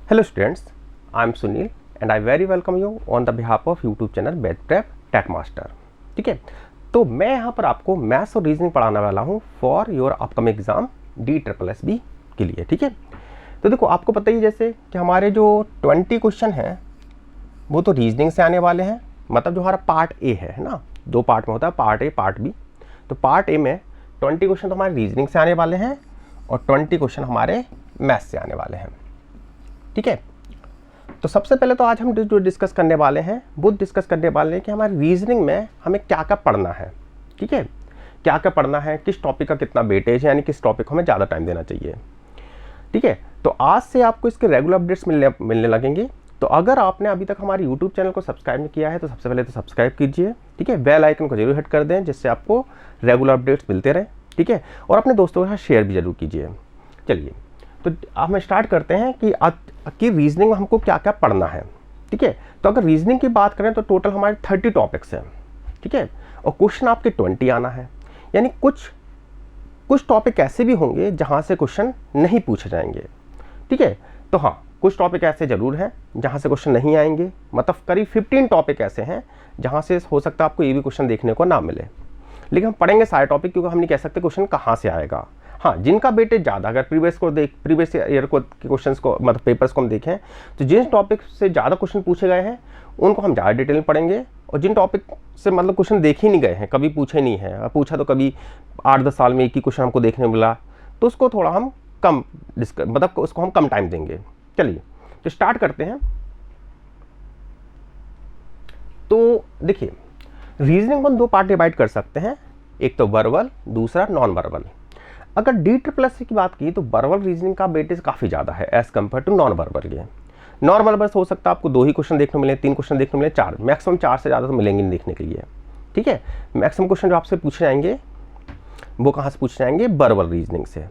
Hello students, I am Sunil and I very welcome you on the behalf of YouTube channel Best Prep Tech Master। ठीक है, तो मैं यहाँ पर आपको मैथ्स और रीजनिंग पढ़ाने वाला हूँ for your upcoming exam DSSB के लिए। ठीक है, तो देखो आपको पता ही जैसे कि हमारे जो 20 क्वेश्चन हैं वो तो रीजनिंग से आने वाले हैं, मतलब जो हमारा पार्ट ए है ना, दो पार्ट में होता है, पार्ट ए पार्ट बी। तो पार्ट ए में 20 क्वेश्चन तो हमारे रीजनिंग से आने वाले हैं और 20 क्वेश्चन हमारे मैथ्स से आने वाले हैं। ठीक है, तो सबसे पहले तो आज हम जो डिस्कस करने वाले हैं वो डिस्कस करने वाले हैं कि हमारे रीजनिंग में हमें क्या क्या पढ़ना है। ठीक है, क्या क्या पढ़ना है, किस टॉपिक का कितना वेटेज है, यानी किस टॉपिक को हमें ज़्यादा टाइम देना चाहिए। ठीक है, तो आज से आपको इसके रेगुलर अपडेट्स मिलने लगेंगे। तो अगर आपने अभी तक हमारे यूट्यूब चैनल को सब्सक्राइब नहीं किया है तो सबसे पहले तो सब्सक्राइब कीजिए। ठीक है, बेल आइकन को जरूर हिट कर दें जिससे आपको रेगुलर अपडेट्स मिलते रहें। ठीक है, और अपने दोस्तों के साथ शेयर भी जरूर कीजिए। चलिए, तो अब हम स्टार्ट करते हैं कि रीजनिंग में हमको क्या क्या पढ़ना है। ठीक है, तो अगर रीजनिंग की बात करें तो टोटल हमारे 30 टॉपिक्स हैं। ठीक है, और क्वेश्चन आपके 20 आना है, यानी कुछ टॉपिक ऐसे भी होंगे जहां से क्वेश्चन नहीं पूछे जाएंगे। ठीक है, तो हाँ, कुछ टॉपिक ऐसे जरूर हैं जहां से क्वेश्चन नहीं आएंगे, मतलब करीब 15 टॉपिक ऐसे हैं जहां से हो सकता है आपको ये भी क्वेश्चन देखने को ना मिले। लेकिन हम पढ़ेंगे सारे टॉपिक, क्योंकि हम नहीं कह सकते क्वेश्चन कहाँ से आएगा। हाँ, जिनका वेटेज ज़्यादा, अगर प्रीवियस ईयर को क्वेश्चंस को, मतलब पेपर्स को हम देखें, तो जिन टॉपिक से ज़्यादा क्वेश्चन पूछे गए हैं उनको हम ज़्यादा डिटेल में पढ़ेंगे, और जिन टॉपिक से मतलब क्वेश्चन देखे ही नहीं गए हैं, कभी पूछे नहीं है, पूछा तो कभी 8-10 साल में एक ही क्वेश्चन हमको देखने मिला, तो उसको थोड़ा हम कम मतलब उसको हम कम टाइम देंगे। चलिए, तो स्टार्ट करते हैं। तो देखिए, रीजनिंग को हम दो पार्ट डिवाइड कर सकते हैं, एक तो वर्बल, दूसरा नॉन वर्बल। अगर DSSB की बात की तो वर्बल रीजनिंग का वेटेज काफ़ी ज़्यादा है as compare to non verbal के। नॉन वर्बल हो सकता है आपको 2 ही क्वेश्चन देखने मिले, 3 क्वेश्चन देखने मिले, 4, मैक्सिमम 4 से ज़्यादा तो मिलेंगे नहीं देखने के लिए। ठीक है, मैक्सिमम क्वेश्चन जो आपसे पूछे जाएंगे वो कहाँ से पूछे जाएंगे, वर्बल रीजनिंग से।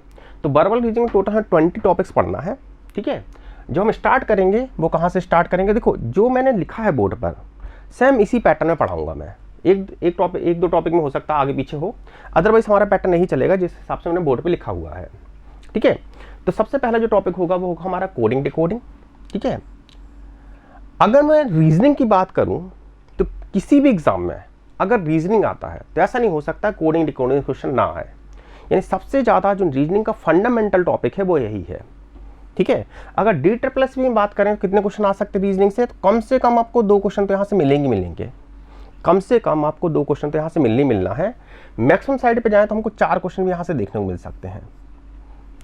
तो वर्बल रीजनिंग में टोटल 20 टॉपिक्स पढ़ना है। ठीक है, जो हम स्टार्ट करेंगे वो कहाँ से स्टार्ट करेंगे, देखो जो मैंने लिखा है बोर्ड पर सेम इसी पैटर्न में पढ़ाऊंगा मैं। एक दो टॉपिक में हो सकता है आगे पीछे हो, अदरवाइज हमारा पैटर्न नहीं चलेगा जिस हिसाब से मैंने बोर्ड पे लिखा हुआ है। ठीक है, तो सबसे पहला जो टॉपिक होगा वो होगा हमारा कोडिंग डिकोडिंग। ठीक है, अगर मैं रीजनिंग की बात करूं तो किसी भी एग्जाम में अगर रीजनिंग आता है तो ऐसा नहीं हो सकता कोडिंग डिकोडिंग क्वेश्चन ना आए, यानी सबसे ज़्यादा जो रीजनिंग का फंडामेंटल टॉपिक है वो यही है। ठीक है, अगर DSSB में बात करें तो कितने क्वेश्चन आ सकते हैं रीजनिंग से, तो कम से कम आपको 2 क्वेश्चन तो यहाँ से मिलेंगे। कम से कम आपको 2 क्वेश्चन तो यहाँ से मिलना है। मैक्सिमम साइड पे जाएं तो हमको 4 क्वेश्चन भी यहाँ से देखने को मिल सकते हैं।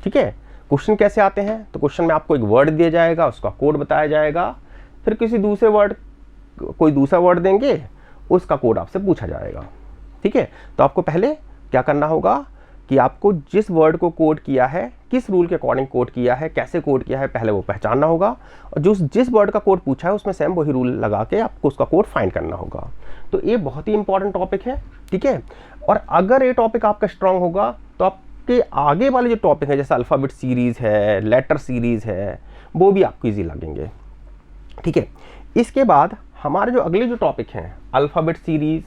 ठीक है, क्वेश्चन कैसे आते हैं, तो क्वेश्चन में आपको एक वर्ड दिया जाएगा, उसका कोड बताया जाएगा, फिर कोई दूसरा वर्ड देंगे, उसका कोड आपसे पूछा जाएगा। ठीक है, तो आपको पहले क्या करना होगा कि आपको जिस वर्ड को कोड किया है, किस रूल के अकॉर्डिंग कोड किया है, कैसे कोड किया है, पहले वो पहचानना होगा, और जिस वर्ड का कोड पूछा है उसमें सेम वही रूल लगा के आपको उसका कोड फाइंड करना होगा। तो ये बहुत ही इंपॉर्टेंट टॉपिक है। ठीक है, और अगर ये टॉपिक आपका स्ट्रांग होगा तो आपके आगे वाले जो टॉपिक है, जैसे अल्फ़ाबेट सीरीज़ है, लेटर सीरीज़ है, वो भी आपको ईजी लगेंगे। ठीक है, इसके बाद हमारे जो अगले जो टॉपिक हैं, अल्फ़ाबेट सीरीज़,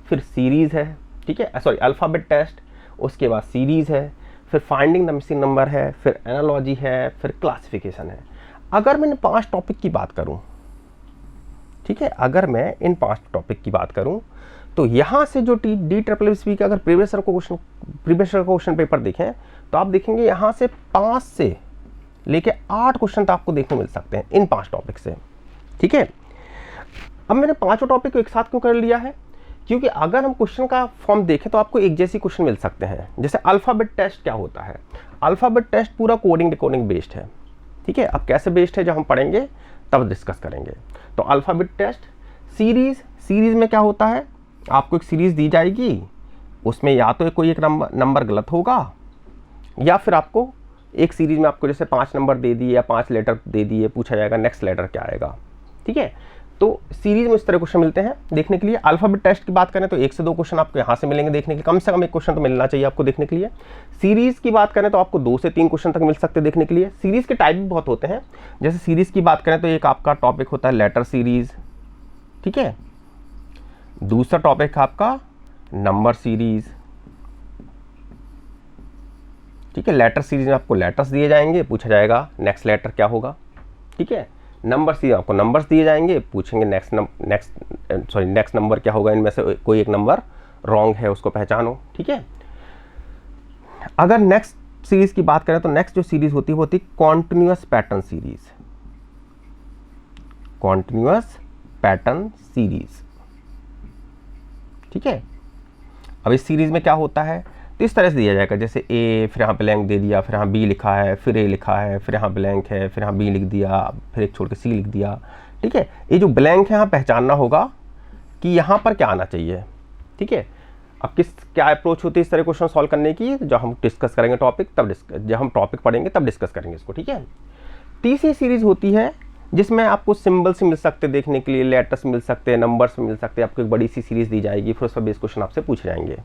फिर सीरीज़ है। ठीक है, सॉरी, अल्फ़ाबेट टेस्ट, उसके बाद सीरीज़ है, फिर फाइंडिंग द मिसिंग नंबर है, फिर एनालॉजी है, फिर क्लासिफिकेशन है। अगर मैं 5 टॉपिक की बात करूं, ठीक है, अगर मैं इन 5 टॉपिक की बात करूं तो यहाँ से जो DSSB का अगर प्रीवियस ईयर का क्वेश्चन पेपर देखें तो आप देखेंगे यहाँ से 5 से लेके 8 क्वेश्चन तो आपको देखने मिल सकते हैं इन 5 टॉपिक से। ठीक है, अब मैंने 5 टॉपिक को एक साथ क्यों कर लिया है, क्योंकि अगर हम क्वेश्चन का फॉर्म देखें तो आपको एक जैसी क्वेश्चन मिल सकते हैं। जैसे अल्फ़ाबेट टेस्ट क्या होता है, अल्फ़ाबेट टेस्ट पूरा कोडिंग डिकोडिंग बेस्ड है। ठीक है, अब कैसे बेस्ड है जब हम पढ़ेंगे तब डिस्कस करेंगे। तो अल्फ़ाबेट टेस्ट, सीरीज़ में क्या होता है, आपको एक सीरीज़ दी जाएगी, उसमें या तो कोई एक नंबर गलत होगा, या फिर आपको एक सीरीज़ में आपको जैसे 5 नंबर दे दिए या 5 लेटर दे दिए, पूछा जाएगा नेक्स्ट लेटर क्या आएगा। ठीक है, तो सीरीज में इस तरह क्वेश्चन मिलते हैं देखने के लिए। अल्फ़ाबेट टेस्ट की बात करें तो 1 से 2 क्वेश्चन आपको यहाँ से मिलेंगे देखने के लिए, कम से कम 1 क्वेश्चन तो मिलना चाहिए आपको देखने के लिए। सीरीज़ की बात करें तो आपको 2 से 3 क्वेश्चन तक मिल सकते हैं देखने के लिए। सीरीज़ के टाइप भी बहुत होते हैं, जैसे सीरीज़ की बात करें तो एक आपका टॉपिक होता है लेटर सीरीज़। ठीक है, दूसरा टॉपिक है आपका नंबर सीरीज़। ठीक है, लेटर सीरीज में आपको लेटर्स दिए जाएंगे, पूछा जाएगा नेक्स्ट लेटर क्या होगा। ठीक है, नंबर सीरीज आपको नंबर्स दिए जाएंगे, पूछेंगे नेक्स्ट नंबर क्या होगा, इनमें से कोई एक नंबर रॉन्ग है उसको पहचानो। ठीक है, अगर नेक्स्ट सीरीज की बात करें तो नेक्स्ट जो सीरीज होती है वो होती है continuous pattern series. Continuous pattern series, ठीक है। अब इस सीरीज में क्या होता है, तो इस तरह से दिया जाएगा, जैसे ए, फिर यहाँ ब्लैंक दे दिया, फिर यहाँ बी लिखा है, फिर ए लिखा है, फिर यहाँ ब्लैंक है, फिर यहाँ बी लिख दिया, फिर एक छोड़ के सी लिख दिया। ठीक है, ये जो ब्लैंक है यहाँ पहचानना होगा कि यहाँ पर क्या आना चाहिए। ठीक है, अब क्या अप्रोच होती है इस तरह क्वेश्चन सॉल्व करने की, जब हम डिस्कस करेंगे टॉपिक, तब जब हम टॉपिक पढ़ेंगे तब डिस्कस करेंगे इसको। ठीक है, तीसरी सीरीज होती है जिसमें आपको सिंबल्स मिल सकते हैं देखने के लिए, लेटर्स मिल सकते हैं, नंबर्स मिल सकते हैं, आपको एक बड़ी सी सीरीज दी जाएगी, फिर उस पर बेस क्वेश्चन आपसे पूछे जाएंगे।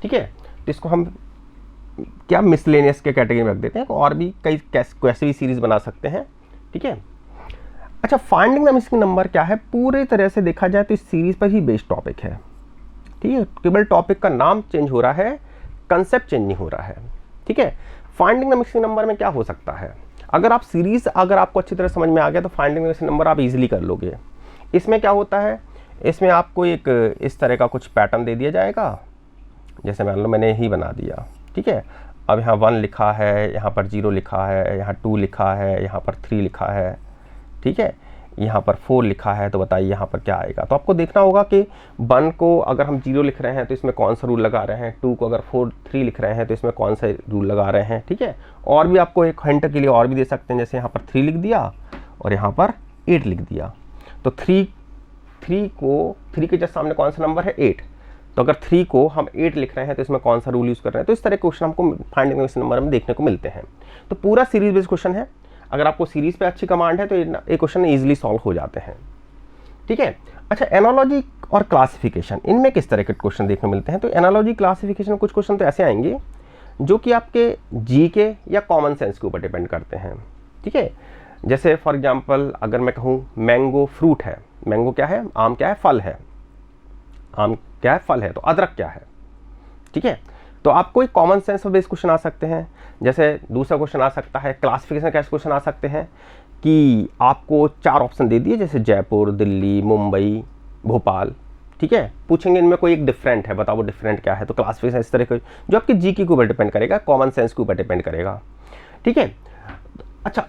ठीक है, तो इसको हम क्या मिसलेनियस के कैटेगरी में रख देते हैं, और भी कई कैसे भी सीरीज बना सकते हैं। ठीक है, अच्छा, फाइंडिंग द मिसिंग नंबर क्या है, पूरे तरह से देखा जाए तो इस सीरीज पर ही बेस्ड टॉपिक है। ठीक है, केवल टॉपिक का नाम चेंज हो रहा है, कंसेप्ट चेंज नहीं हो रहा है। ठीक है, फाइंडिंग द मिसिंग नंबर में क्या हो सकता है, अगर आपको अच्छी तरह समझ में आ गया तो फाइंडिंग द मिसिंग नंबर आप इजीली कर लोगे। इसमें क्या होता है, इसमें आपको एक इस तरह का कुछ पैटर्न दे दिया जाएगा, जैसे मान लो मैंने ही बना दिया। ठीक है, अब यहाँ 1 लिखा है, यहाँ पर 0 लिखा है, यहाँ 2 लिखा है, यहाँ पर 3 लिखा है। ठीक है, यहाँ पर 4 लिखा है, तो बताइए यहाँ पर क्या आएगा। तो आपको देखना होगा कि 1 को अगर हम 0 लिख रहे हैं तो इसमें कौन सा रूल लगा रहे हैं, 2 को अगर 3 लिख रहे हैं तो इसमें कौन सा रूल लगा रहे हैं। ठीक है, और भी आपको एक हिंट के लिए और भी दे सकते हैं, जैसे यहाँ पर 3 लिख दिया और यहाँ पर 8 लिख दिया, तो 3 के जस्ट सामने कौन सा नंबर है, 8। तो अगर 3 को हम 8 लिख रहे हैं तो इसमें कौन सा रूल यूज़ कर रहे हैं। तो इस तरह के क्वेश्चन हमको फाइंडिंग मिसिंग नंबर में देखने को मिलते हैं। तो पूरा सीरीज बेस्ड क्वेश्चन है, अगर आपको सीरीज पे अच्छी कमांड है तो ये क्वेश्चन इजीली सॉल्व हो जाते हैं। ठीक है, अच्छा, एनालॉजी और क्लासिफिकेशन, इनमें किस तरह के क्वेश्चन देखने मिलते हैं। तो एनालॉजी क्लासिफिकेशन में कुछ क्वेश्चन तो ऐसे आएंगे जो कि आपके जीके या कॉमन सेंस के ऊपर डिपेंड करते हैं। ठीक है, जैसे फॉर एग्जांपल अगर मैं कहूँ मैंगो फ्रूट है, मैंगो क्या है, आम क्या है, फल है, आम क्या है, फल है, तो अदरक क्या है। ठीक है, तो आपको एक कॉमन सेंस बेस्ड क्वेश्चन आ सकते हैं। जैसे दूसरा क्वेश्चन आ सकता है क्लासिफिकेशन, कैसे क्वेश्चन आ सकते हैं कि आपको 4 ऑप्शन दे दिए, जैसे जयपुर, दिल्ली, मुंबई, भोपाल। ठीक है, पूछेंगे इनमें कोई एक डिफरेंट है, बताओ वो डिफरेंट क्या है। तो क्लासिफिकेशन इस तरह के जो आपके जीके के ऊपर डिपेंड करेगा, कॉमन सेंस के ऊपर डिपेंड करेगा। ठीक है, अच्छा,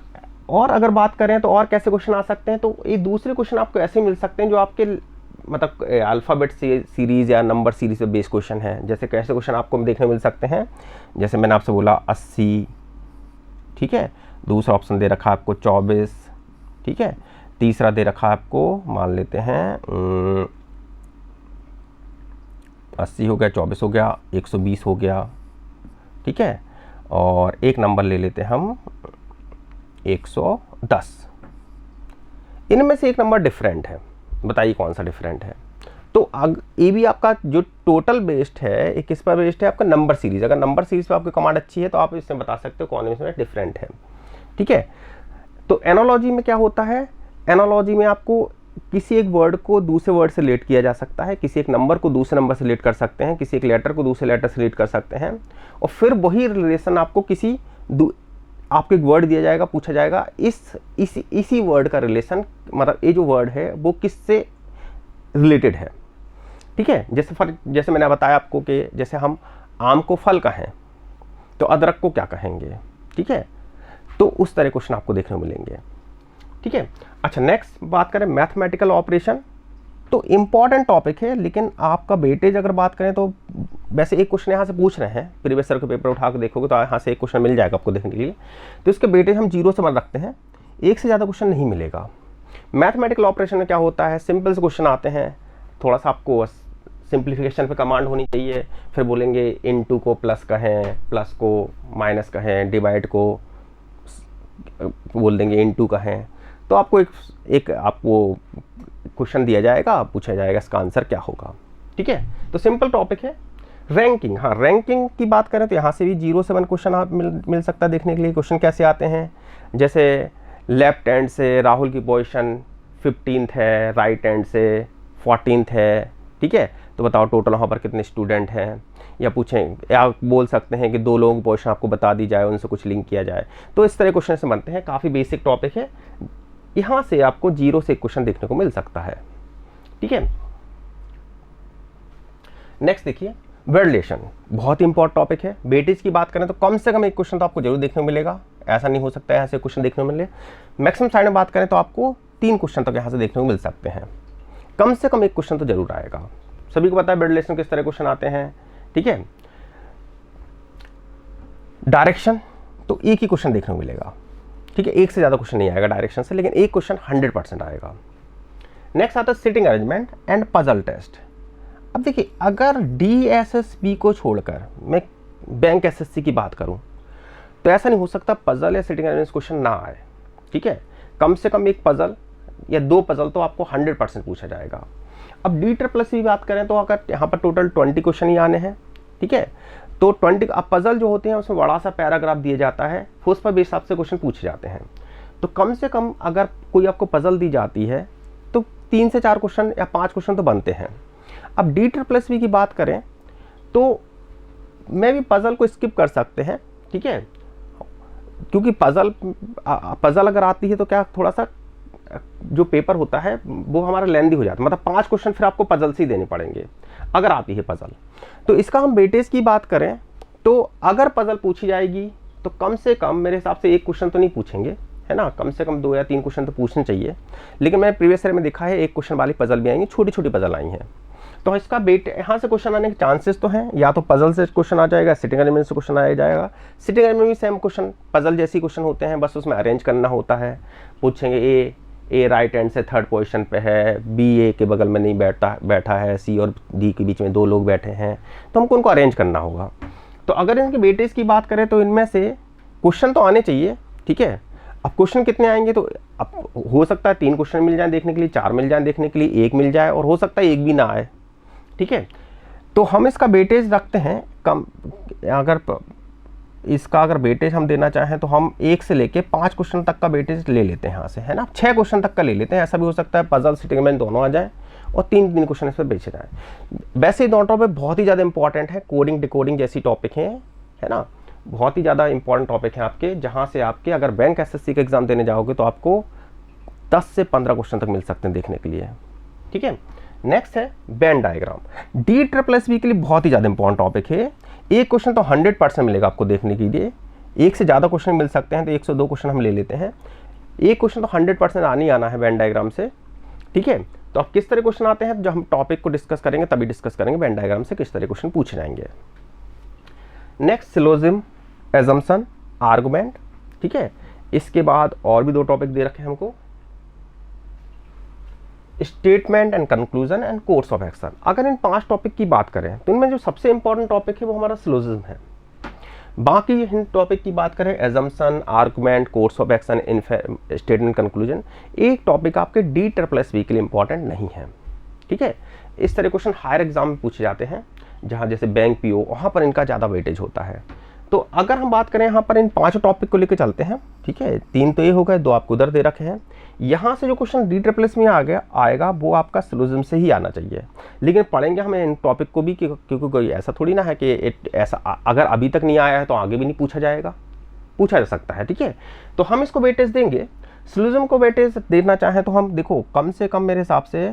और अगर बात करें तो और कैसे क्वेश्चन आ सकते हैं, तो ये दूसरे क्वेश्चन आपको ऐसे मिल सकते हैं जो आपके मतलब अल्फ़ाबेट सीरीज़ या नंबर सीरीज पे बेस क्वेश्चन है। जैसे कैसे क्वेश्चन आपको देखने मिल सकते हैं, जैसे मैंने आपसे बोला 80। ठीक है, दूसरा ऑप्शन दे रखा है आपको 24। ठीक है, तीसरा दे रखा है आपको, मान लेते हैं 80 हो गया, 24 हो गया, 120 हो गया। ठीक है, और एक नंबर ले लेते हैं हम 110। इनमें से एक नंबर डिफरेंट है, बताइए कौन सा डिफरेंट है। तो ये भी आपका जो टोटल बेस्ड है, एक किस पर बेस्ड है, आपका नंबर सीरीज। अगर नंबर सीरीज पे आपकी कमांड अच्छी है तो आप इसमें बता सकते हो कौन इसमें डिफरेंट है। ठीक है, तो एनालॉजी में क्या होता है, एनालॉजी में आपको किसी एक वर्ड को दूसरे वर्ड से रिलेट किया जा सकता है, किसी एक नंबर को दूसरे नंबर से रिलेट कर सकते हैं, किसी एक लेटर को दूसरे लेटर से रिलेट कर सकते हैं, और फिर वही रिलेशन आपको आपको एक वर्ड दिया जाएगा, पूछा जाएगा इसी वर्ड का रिलेशन, मतलब ये जो वर्ड है वो किससे रिलेटेड है। ठीक है, जैसे मैंने बताया आपको कि जैसे हम आम को फल कहें तो अदरक को क्या कहेंगे। ठीक है, तो उस तरह क्वेश्चन आपको देखने को मिलेंगे। ठीक है, अच्छा, नेक्स्ट बात करें मैथमेटिकल ऑपरेशन, तो इम्पॉर्टेंट टॉपिक है, लेकिन आपका वेटेज अगर बात करें तो वैसे एक क्वेश्चन यहाँ से पूछ रहे हैं, प्रीवियस ईयर के पेपर उठा के देखोगे तो यहाँ से एक क्वेश्चन मिल जाएगा आपको देखने के लिए। तो इसके वेटेज हम 0 से 1 रखते हैं, एक से ज़्यादा क्वेश्चन नहीं मिलेगा। मैथमेटिकल ऑपरेशन में क्या होता है, सिंपल से क्वेश्चन आते हैं, थोड़ा सा आपको सिंप्लीफिकेशन पे कमांड होनी चाहिए, फिर बोलेंगे इनटू को प्लस कहें, प्लस को माइनस कहें, डिवाइड को बोल देंगे इनटू कहें। तो आपको एक आपको क्वेश्चन दिया जाएगा, पूछा जाएगा इसका आंसर क्या होगा। ठीक है, तो सिंपल टॉपिक है। रैंकिंग, हाँ, रैंकिंग की बात करें तो यहाँ से भी 0 से 1 क्वेश्चन आप मिल सकता है देखने के लिए। क्वेश्चन कैसे आते हैं, जैसे लेफ्ट हैंड से राहुल की पोजीशन 15th है, राइट हैंड से 14th है। ठीक है, तो बताओ टोटल वहाँ पर कितने स्टूडेंट हैं, या पूछें, या बोल सकते हैं कि 2 लोगों की पोजीशन आपको बता दी जाए, उनसे कुछ लिंक किया जाए। तो इस तरह क्वेश्चन से बनते हैं, काफ़ी बेसिक टॉपिक है, यहाँ से आपको 0 से एक क्वेश्चन देखने को मिल सकता है, ठीक है। नेक्स्ट देखिए वर्ड रिलेशन, बहुत ही इंपॉर्टेंट टॉपिक है। वेटेज की बात करें तो कम से कम एक क्वेश्चन तो आपको जरूर देखने को मिलेगा, ऐसा नहीं हो सकता है यहाँ से क्वेश्चन देखने को मिले। मैक्सिमम साइड में बात करें तो आपको 3 क्वेश्चन तक यहाँ से देखने को मिल सकते हैं, कम से कम एक क्वेश्चन तो जरूर आएगा। सभी को पता है वर्ड रिलेशन किस तरह क्वेश्चन आते हैं, ठीक है। डायरेक्शन तो एक ही क्वेश्चन देखने को मिलेगा, ठीक है, एक से ज़्यादा क्वेश्चन नहीं आएगा डायरेक्शन से, लेकिन एक क्वेश्चन 100% आएगा। नेक्स्ट आता है sitting arrangement and puzzle test. अब देखिए अगर DSSB को छोड़कर मैं बैंक SSC की बात करूं तो ऐसा नहीं हो सकता पजल या सिटिंग अरेंजमेंट क्वेश्चन ना आए, ठीक है। कम से कम एक पजल या 2 पजल तो आपको 100% पूछा जाएगा। अब DSSC की बात करें तो अगर यहाँ पर टोटल 20 क्वेश्चन ही आने हैं, ठीक है, तो 20 अब पजल जो होते हैं उसमें बड़ा सा पैराग्राफ दिया जाता है, उस पर हिसाब से क्वेश्चन पूछे जाते हैं। तो कम से कम अगर कोई आपको पजल दी जाती है तो 3 से 4 क्वेश्चन या 5 क्वेश्चन तो बनते हैं। अब DSSB की बात करें तो मैं भी पजल को स्किप कर सकते हैं, ठीक है, क्योंकि पजल अगर आती है तो क्या थोड़ा सा जो पेपर होता है वो हमारा लेंदी हो जाता है, मतलब 5 क्वेश्चन फिर आपको पजल से ही देने पड़ेंगे अगर आती है पजल। तो इसका हम वेटेज की बात करें तो अगर पजल पूछी जाएगी तो कम से कम मेरे हिसाब से एक क्वेश्चन तो नहीं पूछेंगे, है ना, कम से कम 2 या 3 क्वेश्चन तो पूछने चाहिए। लेकिन मैंने प्रीवियस ईयर में देखा है 1 क्वेश्चन वाली पजल भी आएंगी, छोटी छोटी पजल आई हैं। तो इसका यहाँ से क्वेश्चन आने के चांसेस तो हैं, या तो पजल से क्वेश्चन आ जाएगा, सिटिंग अरेंजमेंट से क्वेश्चन आ जाएगा। सिटिंग अरेंजमेंट भी सेम क्वेश्चन पजल जैसी क्वेश्चन होते हैं, बस उसमें अरेंज करना होता है। पूछेंगे ए राइट हैंड से 3rd पोजीशन पे है, बी ए के बगल में नहीं बैठा है, सी और डी के बीच में 2 लोग बैठे हैं, तो हमको उनको अरेंज करना होगा। तो अगर इनके वेटेज की बात करें तो इनमें से क्वेश्चन तो आने चाहिए, ठीक है। अब क्वेश्चन कितने आएंगे तो अब हो सकता है 3 क्वेश्चन मिल जाए देखने के लिए, 4 मिल जाए देखने के लिए, 1 मिल जाए, और हो सकता है 1 भी ना आए, ठीक है। तो हम इसका वेटेज रखते हैं कम, अगर वेटेज हम देना चाहें तो हम 1 से लेके 5 क्वेश्चन तक का वेटेज ले लेते हैं यहाँ से, है ना, 6 क्वेश्चन तक का ले लेते हैं। ऐसा भी हो सकता है पजल सिटिंग अरेंजमेंट दोनों आ जाए और 3 क्वेश्चन इस पर बेचे जाए। वैसे दोनों टॉपिक बहुत ही ज़्यादा इंपॉर्टेंट है, कोडिंग डिकोडिंग जैसी टॉपिक हैं, है ना, बहुत ही ज़्यादा इंपॉर्टेंट टॉपिक हैं आपके, जहाँ से आपके अगर बैंक SSC का एग्जाम देने जाओगे तो आपको 10 से 15 क्वेश्चन तक मिल सकते हैं देखने के लिए, ठीक है। नेक्स्ट है वेन डायग्राम। DSSB के लिए बहुत ही ज़्यादा इंपॉर्टेंट टॉपिक है। एक क्वेश्चन तो 100% मिलेगा आपको देखने के लिए, 1 से ज़्यादा क्वेश्चन मिल सकते हैं तो 1 से 2 क्वेश्चन हम ले लेते हैं। एक क्वेश्चन तो 100% आना ही आना है वेन डायग्राम से, ठीक है। तो अब किस तरह क्वेश्चन आते हैं, जब हम टॉपिक को डिस्कस करेंगे तभी डिस्कस करेंगे वेन डायग्राम से किस तरह क्वेश्चन पूछे जाएंगे। नेक्स्ट सिलोजिज्म, एजम्पशन, आर्गुमेंट, ठीक है। इसके बाद और भी 2 टॉपिक दे रखे हैं हमको, statement and conclusion and course of action. अगर इन 5 टॉपिक की बात करें तो इनमें जो सबसे इंपॉर्टेंट टॉपिक है वो हमारा सिलोजिज्म है। बाकी इन टॉपिक की बात करें assumption, argument, course of action, statement, conclusion, एक टॉपिक आपके DSSB के लिए इंपॉर्टेंट नहीं है, ठीक है। इस तरह क्वेश्चन हायर एग्जाम में पूछे जाते हैं, जहाँ जैसे बैंक PO, वहाँ पर इनका ज़्यादा वेटेज होता है। तो अगर हम बात करें यहाँ पर इन 5 टॉपिक को लेकर चलते हैं, ठीक है, 3 तो ये हो गए, 2 आपको उधर दे रखे हैं। यहाँ से जो क्वेश्चन DSSB में आएगा वो आपका सिलोजिज्म से ही आना चाहिए, लेकिन पढ़ेंगे हमें इन टॉपिक को भी, क्योंकि कोई ऐसा थोड़ी ना है कि ऐसा अगर अभी तक नहीं आया है तो आगे भी नहीं पूछा जाएगा, पूछा जा सकता है, ठीक है। तो हम इसको वेटेज देंगे। सिलोजिज्म को वेटेज देना चाहें तो हम देखो कम से कम मेरे हिसाब से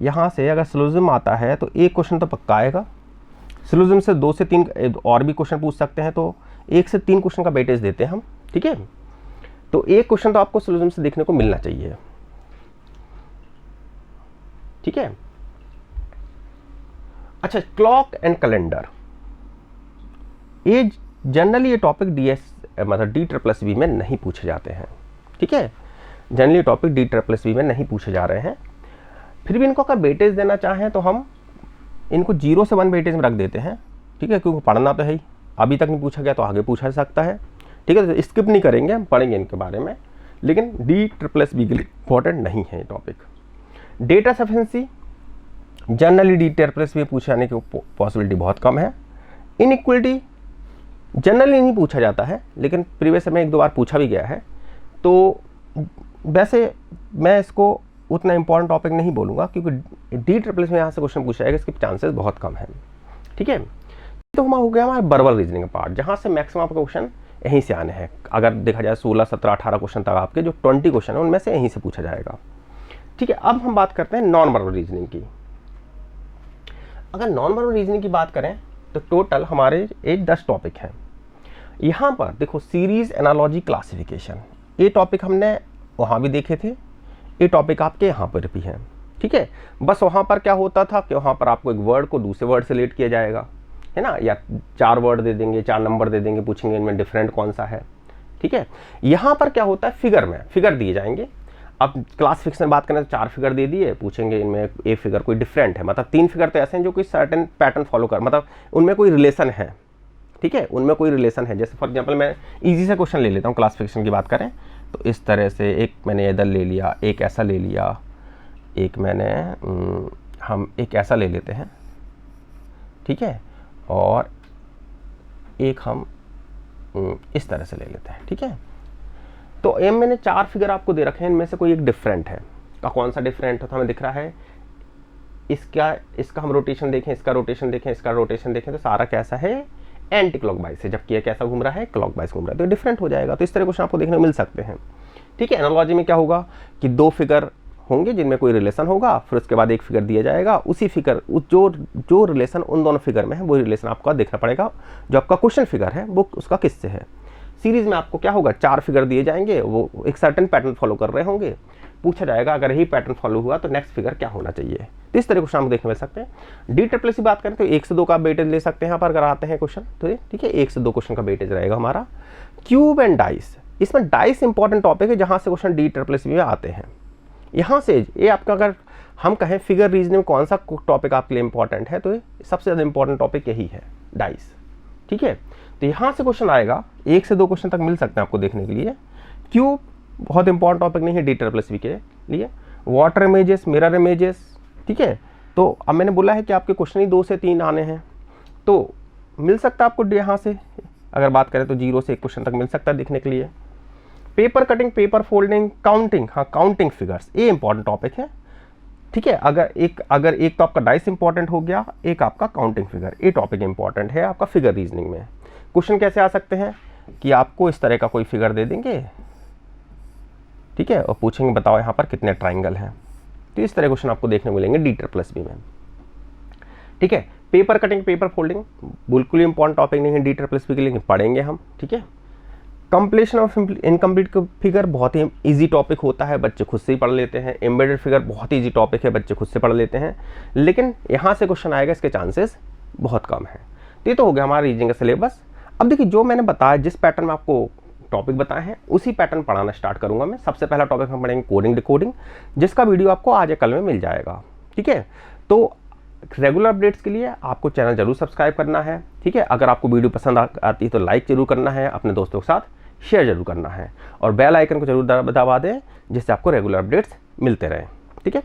यहाँ से अगर सिलोजिज्म आता है तो 1 क्वेश्चन तो पक्का आएगा। सिलोजिज्म से 2 से 3 और भी क्वेश्चन पूछ सकते हैं, तो 1 से 3 क्वेश्चन का वेटेज देते हैं हम, ठीक है। तो 1 क्वेश्चन तो आपको सिलोजिज्म से देखने को मिलना चाहिए, ठीक है। अच्छा, क्लॉक एंड कैलेंडर, ये जनरली ये टॉपिक DSSB में नहीं पूछे जाते हैं, ठीक है। जनरली टॉपिक DSSB में नहीं पूछे जा रहे हैं। फिर भी इनको अगर वेटेज देना चाहें तो हम इनको 0 से 1 वेटेज में रख देते हैं, ठीक है, क्योंकि पढ़ना तो है ही, अभी तक नहीं पूछा गया तो आगे पूछा जा सकता है, ठीक है। तो स्किप नहीं करेंगे, हम पढ़ेंगे इनके बारे में, लेकिन DSSB के लिए इंपॉर्टेंट नहीं है ये topic. Data sufficiency generally DSSB में पूछे जाने की पॉसिबिलिटी बहुत कम है। इनइक्वलिटी जनरली नहीं पूछा जाता है, लेकिन प्रीवियस में 1-2 बार पूछा भी गया है, तो वैसे मैं इसको उतना इंपॉर्टेंट टॉपिक नहीं बोलूँगा, क्योंकि DSSB में यहाँ से क्वेश्चन पूछा जाएगा, इसके चांसेस बहुत कम है, ठीक है। तो हमारा हो गया हमारा वर्बल रीजनिंग का पार्ट, जहाँ से मैक्सिमम आपका क्वेश्चन यहीं से आने हैं। अगर देखा जाए 16, 17, 18 क्वेश्चन तक आपके जो 20 क्वेश्चन है उनमें से यहीं से पूछा जाएगा। ठीक है, अब हम बात करते हैं नॉन वर्बल रीजनिंग की। अगर नॉन वर्बल रीजनिंग की बात करें तो टोटल हमारे 10 टॉपिक हैं। यहाँ पर देखो सीरीज, एनालॉजी, क्लासिफिकेशन, ये टॉपिक हमने वहाँ भी देखे थे, ये टॉपिक आपके यहाँ पर भी हैं। ठीक है, बस वहाँ पर क्या होता था कि वहाँ पर आपको एक वर्ड को दूसरे वर्ड से रिलेट किया जाएगा, है ना, या 4 वर्ड दे देंगे, 4 नंबर दे देंगे, पूछेंगे इनमें डिफरेंट कौन सा है। ठीक है, यहाँ पर क्या होता है, फिगर दिए जाएंगे। अब क्लासिफिकेशन में बात करें तो 4 फिगर दे दिए, पूछेंगे इनमें ए फिगर कोई डिफरेंट है, मतलब 3 फिगर तो ऐसे हैं जो कोई सर्टेन पैटर्न फॉलो कर, मतलब उनमें कोई रिलेशन है। ठीक है, उनमें कोई रिलेशन है। जैसे फॉर एग्जांपल मैं इजी से क्वेश्चन ले लेता हूँ, क्लासिफिकेशन की बात करें तो इस तरह से एक मैंने इधर ले लिया, एक ऐसा ले लिया, एक मैंने हम एक ऐसा ले लेते हैं। ठीक है, और एक हम इस तरह से ले लेते हैं। ठीक है, तो एम मैंने 4 फिगर आपको दे रखे हैं, इनमें से कोई एक डिफरेंट है। का कौन सा डिफरेंट है तो हमें दिख रहा है इसका हम रोटेशन देखें, इसका रोटेशन देखें, इसका रोटेशन देखें तो सारा कैसा है, एंटी क्लॉकवाइज है, जबकि ये कैसा घूम रहा है, क्लॉकवाइज घूम रहा है, तो डिफरेंट हो जाएगा। तो इस तरह क्वेश्चन आपको देखने को मिल सकते हैं। ठीक है, एनालॉजी में क्या होगा कि 2 फिगर होंगे जिनमें कोई रिलेशन होगा, फिर उसके बाद एक फिगर दिया जाएगा, उसी फिगर जो रिलेशन उन दोनों फिगर में है वो रिलेशन आपको देखना पड़ेगा, जो आपका क्वेश्चन फिगर है वो उसका किससे है। सीरीज में आपको क्या होगा, 4 फिगर दिए जाएंगे, वो एक सर्टेन पैटर्न फॉलो कर रहे होंगे, पूछा जाएगा अगर यही पैटर्न फॉलो हुआ तो नेक्स्ट फिगर क्या होना चाहिए। तो इस तरह क्वेश्चन हम देखने मिल सकते हैं। डी ट्रिपल की बात करें तो 1 से 2 का वेटेज ले सकते हैं यहाँ पर अगर आते हैं क्वेश्चन तो। ठीक है, 1 से 2 क्वेश्चन का वेटेज रहेगा हमारा। क्यूब एंड डाइस, इसमें डाइस इंपॉर्टेंट टॉपिक है जहाँ से क्वेश्चन डी ट्रिपल में आते हैं। यहाँ से ये आपका अगर हम कहें फिगर रीजनिंग में कौन सा टॉपिक आपके लिए इंपॉर्टेंट है तो ये सबसे ज़्यादा इंपॉर्टेंट टॉपिक यही है, डाइस। ठीक है, तो यहाँ से क्वेश्चन आएगा, 1 से 2 क्वेश्चन तक मिल सकते हैं आपको देखने के लिए। क्यूब बहुत इंपॉर्टेंट टॉपिक नहीं है डी ट्रिपल के लिए। Water images, mirror images. ठीक है, तो अब मैंने बोला है कि आपके क्वेश्चन ही 2 से 3 आने हैं, तो मिल सकता है आपको यहाँ से अगर बात करें तो 0 से 1 क्वेश्चन तक मिल सकता है देखने के लिए। Paper cutting, paper folding, counting, हाँ काउंटिंग फिगर्स, ये इंपॉर्टेंट टॉपिक है। ठीक है, अगर एक तो आपका डाइस इंपॉर्टेंट हो गया, एक आपका काउंटिंग फिगर, ये टॉपिक इंपॉर्टेंट है आपका फिगर रीजनिंग में। क्वेश्चन कैसे आ सकते हैं कि आपको इस तरह का कोई फिगर दे देंगे, ठीक है, और पूछेंगे बताओ यहाँ पर कितने ट्राइंगल हैं। तो इस तरह क्वेश्चन आपको देखने मिलेंगे डी ट्रिपल में। ठीक है, पेपर कटिंग, पेपर फोल्डिंग बिल्कुल इंपॉर्टेंट टॉपिक नहीं है डी ट्रिपल के लिए, लेकिन पढ़ेंगे हम। ठीक है, कंप्लीशन ऑफ इनकम्प्लीट फिगर बहुत ही इजी टॉपिक होता है, बच्चे खुद से ही पढ़ लेते हैं। एम्बेडेड फिगर बहुत ही इजी टॉपिक है, बच्चे खुद से पढ़ लेते हैं, लेकिन यहाँ से क्वेश्चन आएगा इसके चांसेस बहुत कम है। तो ये तो हो गया हमारा रीजनिंग का सिलेबस। अब देखिए जो मैंने बताया, जिस पैटर्न में आपको टॉपिक बताए हैं उसी पैटर्न पढ़ाना स्टार्ट करूंगा मैं। सबसे पहला टॉपिक हम पढ़ेंगे कोडिंग डिकोडिंग, जिसका वीडियो आपको आज या कल में मिल जाएगा। ठीक है, तो रेगुलर अपडेट्स के लिए आपको चैनल जरूर सब्सक्राइब करना है। ठीक है, अगर आपको वीडियो पसंद आती है तो लाइक जरूर करना है, अपने दोस्तों के साथ शेयर जरूर करना है, और बेल आइकन को जरूर दबा दें जिससे आपको रेगुलर अपडेट्स मिलते रहें। ठीक है।